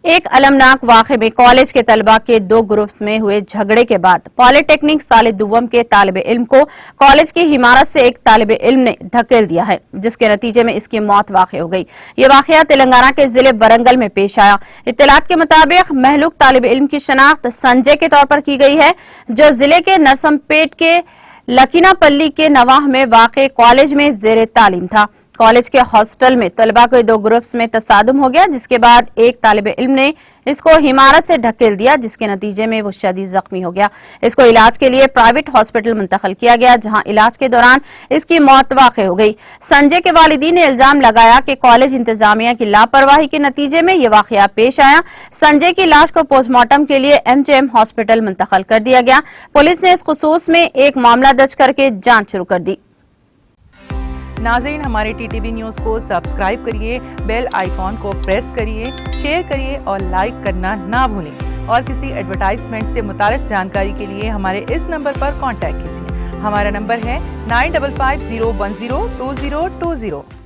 एक अलमनाक वाक़े में कॉलेज के तलबा के दो ग्रुप्स में हुए झगड़े के बाद पॉलिटेक्निक साल दुव्वम के तालिब इल्म को कॉलेज की इमारत से एक तालिब इल्म ने धकेल दिया है, जिसके नतीजे में इसकी मौत वाक़ हो गई। ये वाक़या तेलंगाना के जिले वरंगल में पेश आया। इत्तलात के मुताबिक महलूक तालिब इल्म की शनाख्त संजय के तौर पर की गई है, जो जिले के नरसमपेट के लकीनापल्ली के नवाह में वाक़े कॉलेज में ज़ेरे तालीम था। कॉलेज के हॉस्टल में तलबा के दो ग्रुप्स में तसादुम हो गया, जिसके बाद एक तालिब इल्म ने इसको इमारत से ढकेल दिया, जिसके नतीजे में वो शदीद जख्मी हो गया। इसको इलाज के लिए प्राइवेट हॉस्पिटल मुंतकिल किया गया, जहां इलाज के दौरान इसकी मौत वाक़ हो गई। संजय के वालिदीन ने इल्जाम लगाया कि कॉलेज इंतजामिया की लापरवाही के नतीजे में ये वाक़या पेश आया। संजय की लाश को पोस्टमार्टम के लिए MJM हॉस्पिटल मुंतकिल कर दिया गया। पुलिस ने इस खुसूस में एक मामला दर्ज करके जांच शुरू कर दी। नाज़रीन, हमारे TTV न्यूज़ को सब्सक्राइब करिए, बेल आइकॉन को प्रेस करिए, शेयर करिए और लाइक करना ना भूलें। और किसी एडवर्टाइजमेंट से मुताल्लिक़ जानकारी के लिए हमारे इस नंबर पर कांटेक्ट कीजिए। हमारा नंबर है 9550102020।